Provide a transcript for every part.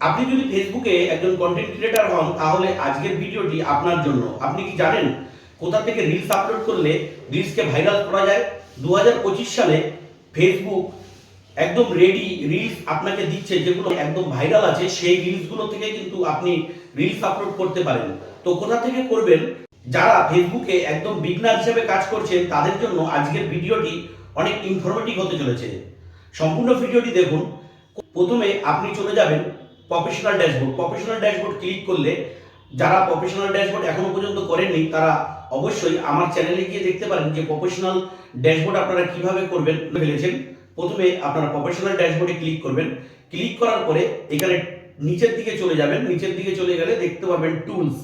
আপনি যদি ফেসবুকে একজন কন্টেন্ট ক্রিয়েটর হন তাহলে আজকের ভিডিওটি আপনার জন্য। আপনি কি জানেন কোথা থেকে রিলস আপলোড করলে রিলসকে ভাইরাল করা যায়? 2025 সালে ফেসবুক একদম রেডি রিলস আপনাকে দিচ্ছে, যেগুলো একদম ভাইরাল আছে। সেই রিলসগুলো থেকে কিন্তু আপনি রিলস আপলোড করতে পারেন। তো কোথা থেকে করবেন? যারা ফেসবুকে একদম বিগনার হিসেবে কাজ করছেন তাদের জন্য আজকের ভিডিওটি অনেক ইনফরমেটিভ হতে চলেছে। সম্পূর্ণ ভিডিওটি দেখুন। প্রথমে আপনি চলে যাবেন professional dashboard. Professional dashboard click করলে, যারা প্রফেশনাল ড্যাশবোর্ড এখনো পর্যন্ত করেননি তারা অবশ্যই আমার চ্যানেলে গিয়ে দেখতে পারেন যে প্রফেশনাল ড্যাশবোর্ড আপনারা কিভাবে করবেন ফেলেছেন। প্রথমে আপনারা প্রফেশনাল ড্যাশবোর্ডে ক্লিক করবেন। ক্লিক করার পরে এখানে নিচের দিকে চলে যাবেন। নিচের দিকে চলে গেলে দেখতে পাবেন টুলস।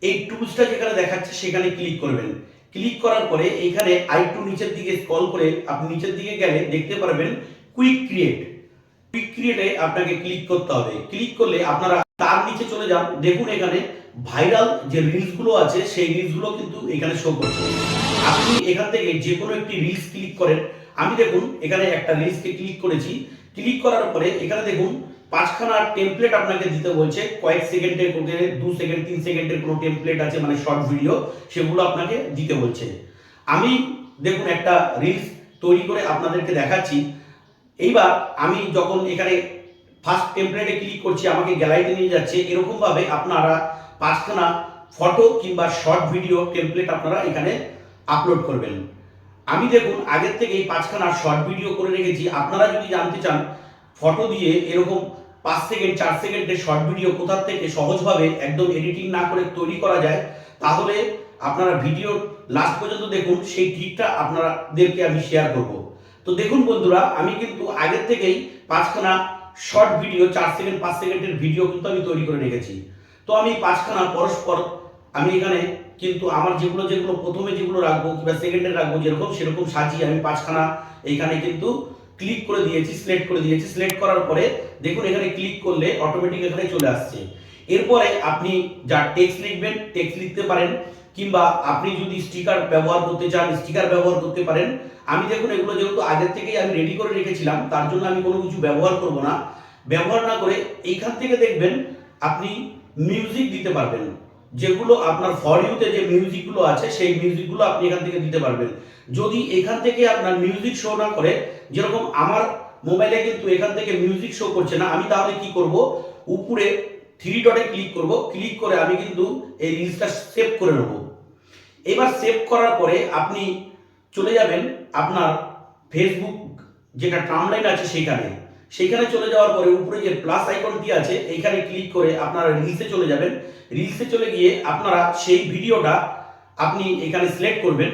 এই টুলসটা যেখানে দেখাচ্ছে সেখানে ক্লিক করবেন। ক্লিক করার পরে এখানে আরেকটু নিচের দিকে স্ক্রল করে আপনি নিচের দিকে গেলে দেখতে পারবেন কুইক ক্রিয়েট। কুইক ক্রিয়েটে আপনাকে ক্লিক করতে হবে। ক্লিক করলে আপনারা তার নিচে চলে যান। দেখুন এখানে ভাইরাল যে রিলসগুলো আছে সেই রিলসগুলো কিন্তু এখানে শো করছে। আপনি এখান থেকে যে কোনো একটি রিলস ক্লিক করেন। আমি দেখুন এখানে একটা রিলসকে ক্লিক করেছি। ক্লিক করার পরে এখানে দেখুন 5খানা টেমপ্লেট আপনাকে দিতে বলছে। কয়েক সেকেন্ডের, 2 সেকেন্ড 3 সেকেন্ডের কোনো টেমপ্লেট আছে, মানে শর্ট ভিডিও, সেগুলো আপনাকে দিতে বলছে। আমি দেখুন একটা রিলস তৈরি করে আপনাদেরকে দেখাচ্ছি। এইবার আমি যখন এখানে ফার্স্ট টেমপ্লেটে ক্লিক করছি আমাকে গ্যালারিতে নিয়ে যাচ্ছে। এরকমভাবে আপনারা 5খানা ফটো কিংবা শর্ট ভিডিও টেমপ্লেট আপনারা এখানে আপলোড করবেন। আমি দেখুন আগের থেকে এই 5খানা শর্ট ভিডিও করে রেখেছি। আপনারা যদি জানতে চান ফটো দিয়ে এরকম 5 সেকেন্ড 4 সেকেন্ডের শর্ট ভিডিও কোথা থেকে সহজভাবে একদম এডিটিং না করে তৈরি করা যায়, তাহলে আপনারা ভিডিও লাস্ট পর্যন্ত দেখুন। সেই ট্রিকটা আপনাদেরকে আমি শেয়ার করব। তো দেখুন বন্ধুরা, আমি কিন্তু আগের থেকেই 5খানা শর্ট ভিডিও 4 সেকেন্ড 5 সেকেন্ডের ভিডিও কিন্তু আমি তৈরি করে রেখেছি। তো আমি 5খানা পরস্পর আমি এখানে কিন্তু আমার যেগুলো যেগুলো প্রথমে যেগুলো রাখবো কিংবা সেকেন্ডে রাখবো সেরকম সাজিয়ে আমি 5খানা এইখানে কিন্তু ক্লিক করে দিয়েছি, সিলেক্ট করে দিয়েছি। সিলেক্ট করার পরে দেখুন এখানে ক্লিক করলে অটোমেটিক এখানে চলে আসছে। এরপরে আপনি যা টেক্সট লিখবেন টেক্সট লিখতে পারেন, কিংবা আপনি যদি স্টিকার ব্যবহার করতে চান স্টিকার ব্যবহার করতে পারেন। আমি দেখুন এগুলো যেহেতু আগের থেকেই আমি রেডি করে রেখেছিলাম তার জন্য আমি কোনো কিছু ব্যবহার করব না। ব্যবহার না করে এইখান থেকে দেখবেন আপনি মিউজিক দিতে পারবেন। যেগুলো আপনার ফর ইউতে যে মিউজিকগুলো আছে সেই মিউজিকগুলো আপনি এখান থেকে দিতে পারবেন। যদি এখান থেকে আপনার মিউজিক শো না করে, যেরকম আমার মোবাইলে কিন্তু এখান থেকে মিউজিক শো করছে না, আমি তাহলে কি করব, উপরে 3 ডটে ক্লিক করব। ক্লিক করে আমি কিন্তু এই রিলসটা সেভ করে নেব। এবার সেভ করার পরে আপনি চলে যাবেন আপনার ফেসবুক যেটা টাইমলাইন আছে সেইখানে চলে যাওয়ার পরে উপরে যে প্লাস আইকনটি আছে এইখানে ক্লিক করে আপনারা রিলসে চলে যাবেন। রিলসে চলে গিয়ে আপনারা সেই ভিডিওটা আপনি এখানে সিলেক্ট করবেন।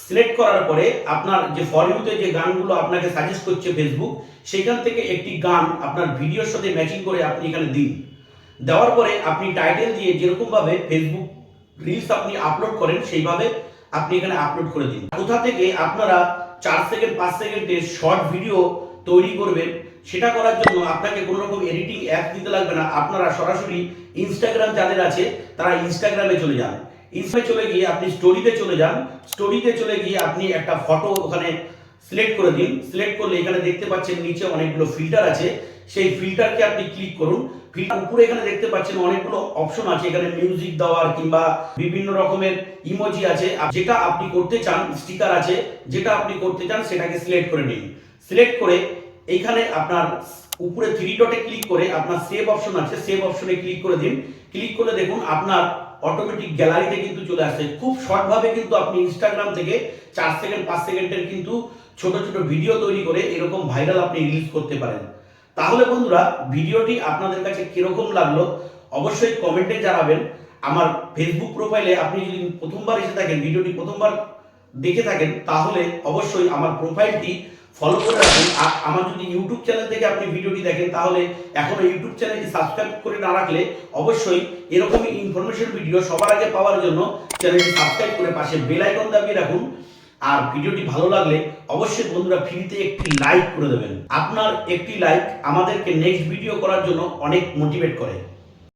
সিলেক্ট করার পরে আপনার যে ফর ইউতে যে গানগুলো আপনাকে সাজেস্ট করছে ফেসবুক, সেখান থেকে একটি গান আপনার ভিডিওর সাথে ম্যাচিং করে আপনি এখানে দিন। দেওয়ার পরে আপনি টাইটেল দিয়ে যেরকমভাবে ফেসবুক রিলস আপনি আপলোড করেন সেইভাবে আপনি এখানে আপলোড করে দিন। কোথা থেকে আপনারা 4 সেকেন্ড 5 সেকেন্ডের শর্ট ভিডিও তৈরি করবেন, সেটা করার জন্য আপনাকে কোনো রকম এডিটিং অ্যাপ দিতে লাগবে না। আপনারা সরাসরি ইনস্টাগ্রাম যাদের আছে তারা ইনস্টাগ্রামে চলে যান। ইনস্টাগ্রামে চলে গিয়ে আপনি স্টোরিতে চলে যান। স্টোরিতে চলে গিয়ে আপনি একটা ফটো ওখানে সিলেক্ট করে দিন। সিলেক্ট করলে এখানে দেখতে পাচ্ছেন নিচে অনেকগুলো ফিল্টার আছে, সেই ফিল্টারকে আপনি ক্লিক করুন। ফিল্টার উপরে এখানে দেখতে পাচ্ছেন অনেকগুলো অপশন আছে, এখানে মিউজিক দেওয়ার কিংবা বিভিন্ন রকমের ইমোজি আছে। যেটা আপনি করতে চান, স্টিকার আছে, যেটা আপনি করতে চান সেটাকে সিলেক্ট করে নিন। সিলেক্ট করে এইখানে আপনার উপরে 3 ডটে ক্লিক করে আপনার সেভ অপশন আছে, সেভ অপশনে ক্লিক করে দিন। ক্লিক করলে দেখুন আপনার অটোমেটিক গ্যালারিতে কিন্তু চলে আসছে। খুব শর্টভাবে কিন্তু আপনি ইনস্টাগ্রাম থেকে 4 সেকেন্ড 5 সেকেন্ডের কিন্তু ছোট ছোট ভিডিও তৈরি করে এরকম ভাইরাল আপনি রিলিজ করতে পারেন। তাহলে বন্ধুরা, ভিডিওটি আপনাদের কাছে কিরকম লাগলো অবশ্যই কমেন্টে জানাবেন। আমার ফেসবুক প্রোফাইলে আপনি যদি প্রথমবার এসে থাকেন, ভিডিওটি প্রথমবার দেখে থাকেন, তাহলে অবশ্যই আমার প্রোফাইলটি ফলো করে রাখুন। আর আমার যদি ইউটিউব চ্যানেল থেকে আপনি ভিডিওটি দেখেন তাহলে এখনো ইউটিউব চ্যানেলটি সাবস্ক্রাইব করে না রাখলে অবশ্যই এরকমই ইনফরমেশন ভিডিও সবার আগে পাওয়ার জন্য চ্যানেলটি সাবস্ক্রাইব করে পাশে বেল আইকন দাবিয়ে রাখুন। আর ভিডিওটি ভালো লাগলে অবশ্যই বন্ধুরা ফ্রিতে একটি লাইক করে দেবেন। আপনার একটি লাইক আমাদেরকে নেক্সট ভিডিও করার জন্য অনেক মোটিভেট করে।